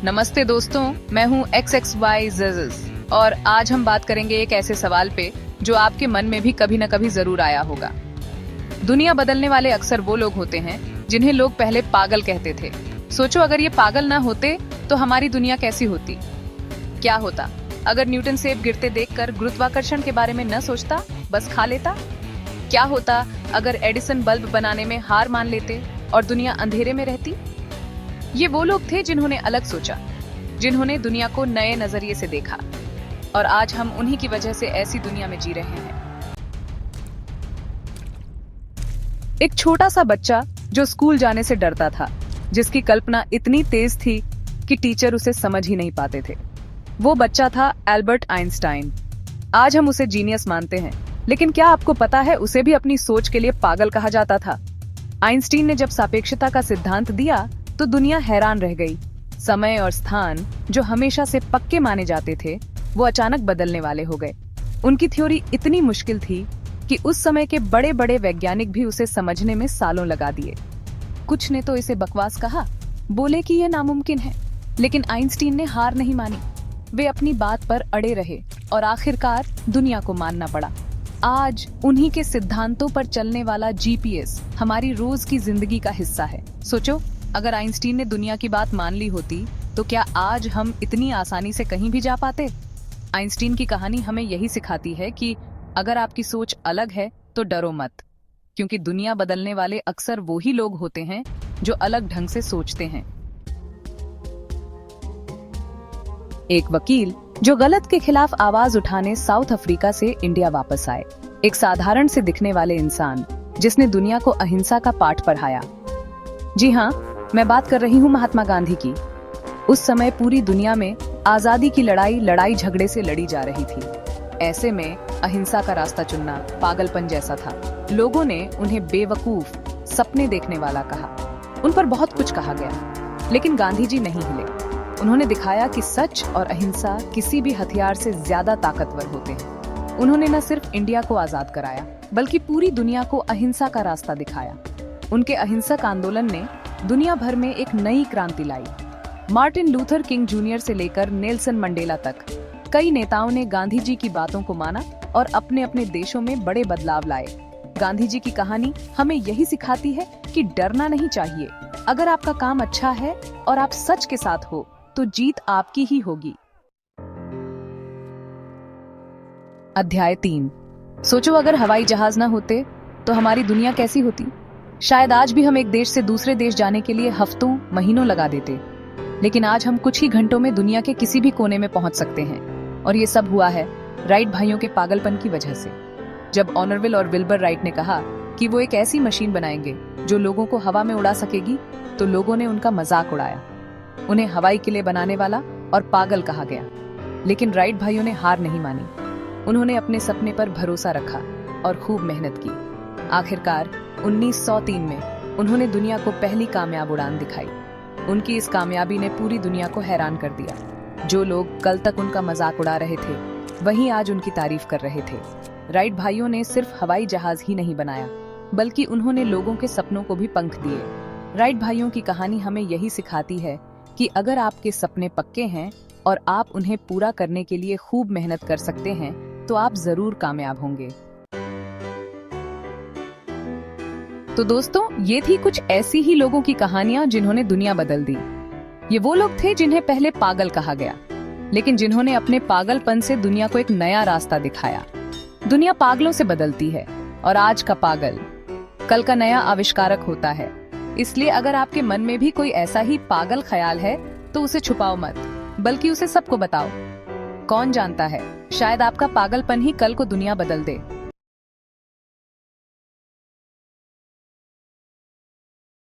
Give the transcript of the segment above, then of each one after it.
नमस्ते दोस्तों, मैं हूँ XXY ज़ज़ और आज हम बात करेंगे एक ऐसे सवाल पे जो आपके मन में भी कभी न कभी जरूर आया होगा। दुनिया बदलने वाले अक्सर वो लोग होते हैं जिन्हें लोग पहले पागल कहते थे। सोचो, अगर ये पागल ना होते तो हमारी दुनिया कैसी होती? क्या होता अगर न्यूटन सेब गिरते देखकर गुरुत्वाकर्षण के बारे में न सोचता, बस खा लेता? क्या होता अगर एडिसन बल्ब बनाने में हार मान लेते और दुनिया अंधेरे में रहती? ये वो लोग थे जिन्होंने अलग सोचा, जिन्होंने दुनिया को नए नजरिए से देखा, और आज हम उन्हीं की वजह से ऐसी दुनिया में जी रहे हैं। एक छोटा सा बच्चा जो स्कूल जाने से डरता था, जिसकी कल्पना इतनी तेज थी कि टीचर उसे समझ ही नहीं पाते थे। वो बच्चा था एल्बर्ट आइंस्टाइन। आज हम उसे जीनियस मानते हैं, लेकिन क्या आपको पता है उसे भी अपनी सोच के लिए पागल कहा जाता था। आइंस्टीन ने जब सापेक्षता का सिद्धांत दिया तो दुनिया हैरान रह गई। समय और स्थान जो हमेशा से पक्के माने जाते थे, वो अचानक बदलने वाले हो गए। उनकी थ्योरी इतनी मुश्किल थी कि उस समय के बड़े बड़े वैज्ञानिक भी उसे समझने में सालों लगा दिए। कुछ ने तो इसे बकवास कहा, बोले कि यह नामुमकिन है, लेकिन आइंस्टीन ने हार नहीं मानी। वे अपनी बात पर अड़े रहे और आखिरकार दुनिया को मानना पड़ा। आज उन्हीं के सिद्धांतों पर चलने वाला जीपीएस हमारी रोज की जिंदगी का हिस्सा है। सोचो, अगर आइंस्टीन ने दुनिया की बात मान ली होती तो क्या आज हम इतनी आसानी से कहीं भी जा पाते? आइंस्टीन की कहानी हमें यही सिखाती है कि अगर आपकी सोच अलग है तो डरो मत, क्योंकि दुनिया बदलने वाले अक्सर वो ही लोग होते हैं जो अलग ढंग से सोचते हैं। एक वकील जो गलत के खिलाफ आवाज उठाने साउथ अफ्रीका से इंडिया वापस आए। एक साधारण से दिखने वाले इंसान जिसने दुनिया को अहिंसा का पाठ पढ़ाया। जी हाँ, मैं बात कर रही हूँ महात्मा गांधी की। उस समय पूरी दुनिया में आजादी की लड़ाई झगड़े से लड़ी जा रही थी। ऐसे में अहिंसा का रास्ता चुनना पागलपन जैसा था। लोगों ने उन्हें बेवकूफ, सपने देखने वाला कहा। उन पर बहुत कुछ कहा गया, लेकिन गांधी जी नहीं हिले। उन्होंने दिखाया कि सच और अहिंसा किसी भी हथियार से ज्यादा ताकतवर होते हैं। उन्होंने न सिर्फ इंडिया को आजाद कराया, बल्कि पूरी दुनिया को अहिंसा का रास्ता दिखाया। उनके अहिंसक आंदोलन ने दुनिया भर में एक नई क्रांति लाई। मार्टिन लूथर किंग जूनियर से लेकर नेल्सन मंडेला तक कई नेताओं ने गांधी जी की बातों को माना और अपने अपने देशों में बड़े बदलाव लाए। गांधी जी की कहानी हमें यही सिखाती है कि डरना नहीं चाहिए। अगर आपका काम अच्छा है और आप सच के साथ हो तो जीत आपकी ही होगी। अध्याय 3। सोचो, अगर हवाई जहाज न होते तो हमारी दुनिया कैसी होती? शायद आज भी हम एक देश से दूसरे देश जाने के लिए हफ्तों महीनों लगा देते, लेकिन आज हम कुछ ही घंटों में दुनिया के किसी भी कोने में पहुंच सकते हैं। और ये सब हुआ है राइट भाइयों के पागलपन की वजह से। जब ऑनरविल और विल्बर राइट ने कहा कि वो एक ऐसी मशीन बनाएंगे जो लोगों को हवा में उड़ा सकेगी, तो लोगों ने उनका मजाक उड़ाया। उन्हें हवाई किले बनाने वाला और पागल कहा गया। लेकिन राइट भाइयों ने हार नहीं मानी। उन्होंने अपने सपने पर भरोसा रखा और खूब मेहनत की। आखिरकार 1903 में उन्होंने दुनिया को पहली कामयाब उड़ान दिखाई। उनकी इस कामयाबी ने पूरी दुनिया को हैरान कर दिया। जो लोग कल तक उनका मजाक उड़ा रहे थे, वही आज उनकी तारीफ कर रहे थे। राइट भाइयों ने सिर्फ हवाई जहाज ही नहीं बनाया, बल्कि उन्होंने लोगों के सपनों को भी पंख दिए। राइट भाइयों की कहानी हमें यही सिखाती है कि अगर आपके सपने पक्के हैं और आप उन्हें पूरा करने के लिए खूब मेहनत कर सकते हैं, तो आप जरूर कामयाब होंगे। तो दोस्तों, ये थी कुछ ऐसी ही लोगों की कहानियां जिन्होंने दुनिया बदल दी। ये वो लोग थे जिन्हें पहले पागल कहा गया, लेकिन जिन्होंने अपने पागलपन से दुनिया को एक नया रास्ता दिखाया। दुनिया पागलों से बदलती है और आज का पागल कल का नया आविष्कारक होता है। इसलिए अगर आपके मन में भी कोई ऐसा ही पागल ख्याल है तो उसे छुपाओ मत, बल्कि उसे सबको बताओ। कौन जानता है, शायद आपका पागलपन ही कल को दुनिया बदल दे।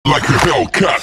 Like a Hellcat.